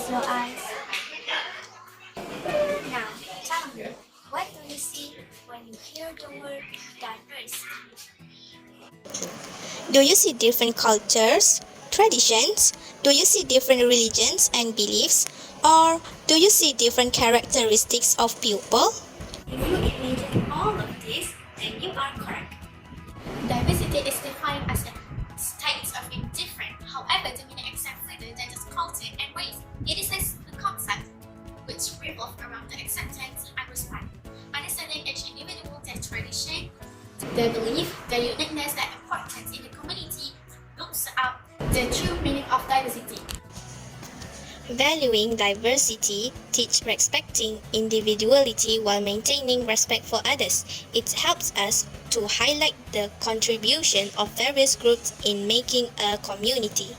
Close your eyes. Now, tell me, what do you see when you hear the word diverse? Do you see different cultures, traditions? Do you see different religions and beliefs? Or do you see different characteristics of people? If you imagine all of this, then you are correct. Diversity is defined as a state of indifferent, however, the meaning accepts further than just culture and race. It is a concept which revolves around the acceptance and respect, understanding each individual their tradition, their belief, their uniqueness, their importance in the community, looks out the true meaning of diversity. Valuing diversity teach respecting individuality while maintaining respect for others. It helps us to highlight the contribution of various groups in making a community.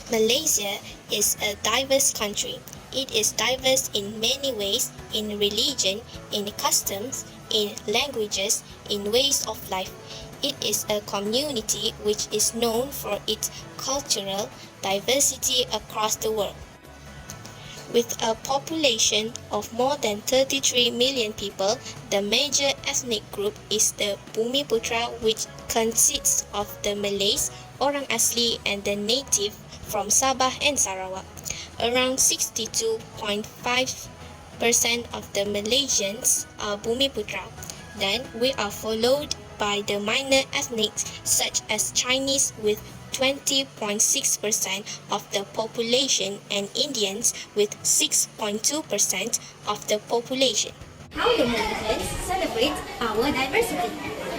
Malaysia is a diverse country. It is diverse in many ways, in religion, in customs, in languages, in ways of life. It is a community which is known for its cultural diversity across the world. With a population of more than 33 million people, the major ethnic group is the Bumiputra, which consists of the Malays, Orang Asli, and the native from Sabah and Sarawak. Around 62.5% of the Malaysians are Bumiputra. Then we are followed by the minor ethnics such as Chinese with 20.6% of the population and Indians with 6.2% of the population. How do Malaysians celebrate our diversity?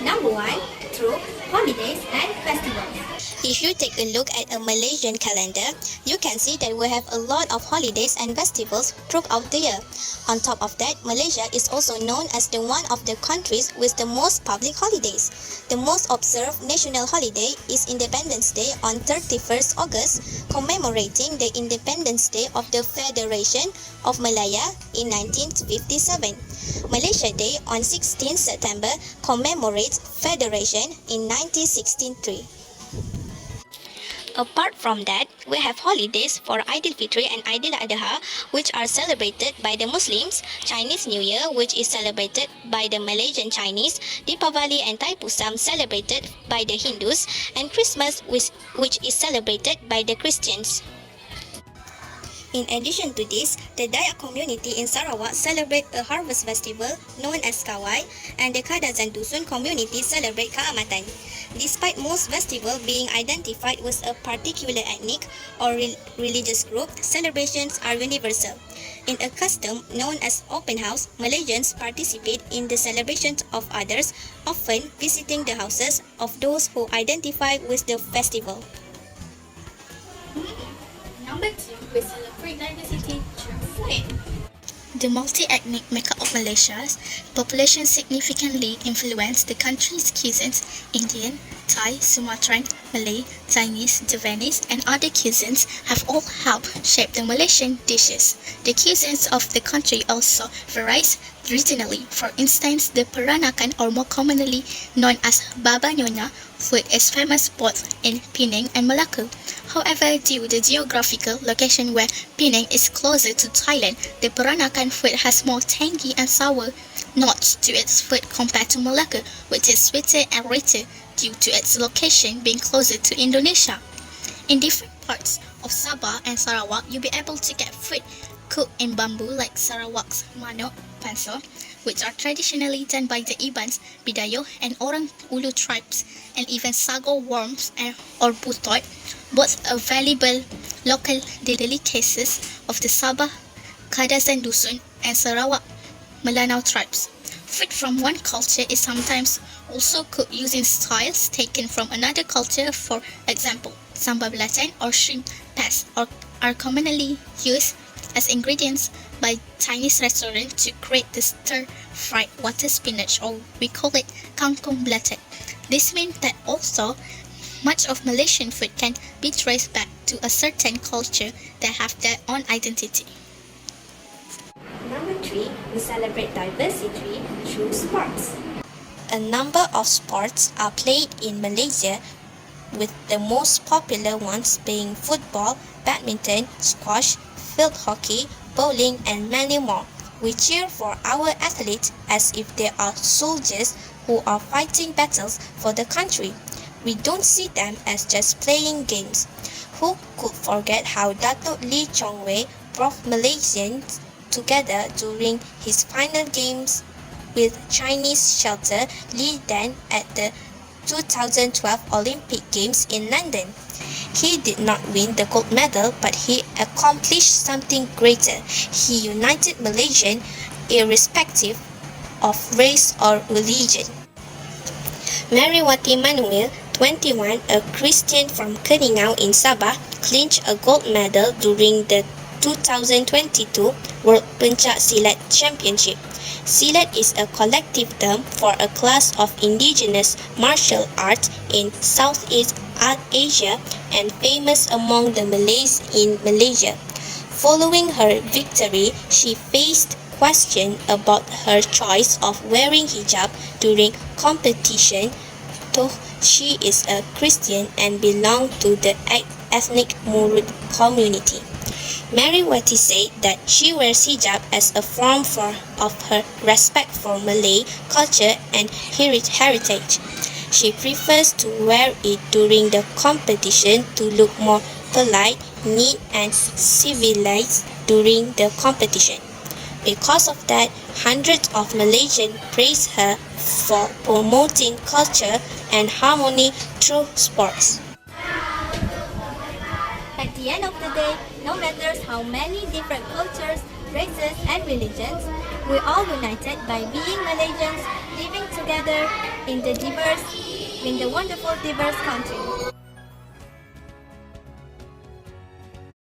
Number 1, through holidays and festivals. If you take a look at a Malaysian calendar, you can see that we have a lot of holidays and festivals throughout the year. On top of that, Malaysia is also known as the one of the countries with the most public holidays. The most observed national holiday is Independence Day on 31st August, commemorating the Independence Day of the Federation of Malaya in 1957. Malaysia Day on 16th September commemorates Federation in 1963. Apart from that, we have holidays for Aidilfitri and Aidil Adha, which are celebrated by the Muslims, Chinese New Year, which is celebrated by the Malaysian Chinese, Deepavali and Thaipusam celebrated by the Hindus, and Christmas, which is celebrated by the Christians. In addition to this, the Dayak community in Sarawak celebrate a harvest festival known as Kawai, and the Kadazan Dusun community celebrate Kaamatan. Despite most festivals being identified with a particular ethnic or religious group, celebrations are universal. In a custom known as open house, Malaysians participate in the celebrations of others, often visiting the houses of those who identify with the festival. Number 2, we celebrate diversity through food. The multi-ethnic makeup of Malaysia's population significantly influenced the country's cuisines. Indian, Thai, Sumatran, Malay, Chinese, Javanese, and other cuisines have all helped shape the Malaysian dishes. The cuisines of the country also varies regionally. For instance, the Peranakan, or more commonly known as Baba Nyonya, food is famous both in Penang and Malacca. However, due to the geographical location where Penang is closer to Thailand, the Peranakan food has more tangy and sour notes to its food compared to Malacca, which is sweeter and richer due to its location being closer to Indonesia. In different parts of Sabah and Sarawak, you'll be able to get food cooked in bamboo like Sarawak's manok pansor, which are traditionally done by the Ibans, Bidayo, and Orang Ulu tribes, and even sago worms or butoy, both are valuable local delicacies of the Sabah, Kadazan Dusun, and Sarawak Melanau tribes. Food from one culture is sometimes also cooked using styles taken from another culture. For example, sambal belacan or shrimp paste are commonly used as ingredients by Chinese restaurants to create the stir-fried water spinach, or we call it kangkong belacan. This means that also much of Malaysian food can be traced back to a certain culture that have their own identity. Number 3, we celebrate diversity through sports. A number of sports are played in Malaysia, with the most popular ones being football, badminton, squash, field hockey, bowling, and many more. We cheer for our athletes as if they are soldiers who are fighting battles for the country. We don't see them as just playing games. Who could forget how Datuk Lee Chong Wei brought Malaysians together during his final games with Chinese shelter Lee Dan at the 2012 Olympic Games in London. He did not win the gold medal, but he accomplished something greater. He united Malaysians irrespective of race or religion. Meriwati Manuel, 21, a Christian from Keningau in Sabah, clinched a gold medal during the 2022 World Pencak Silat Championship. Silat is a collective term for a class of indigenous martial arts in Southeast Asia and famous among the Malays in Malaysia. Following her victory, she faced questions about her choice of wearing hijab during competition, though she is a Christian and belongs to the ethnic Murud community. Meriwati said that she wears hijab as a form of her respect for Malay culture and heritage. She prefers to wear it during the competition to look more polite, neat, and civilized during the competition. Because of that, hundreds of Malaysians praise her for promoting culture and harmony through sports. At the end of the day, no matter how many different cultures, races, and religions, we're all united by being Malaysians living together in the wonderful diverse country.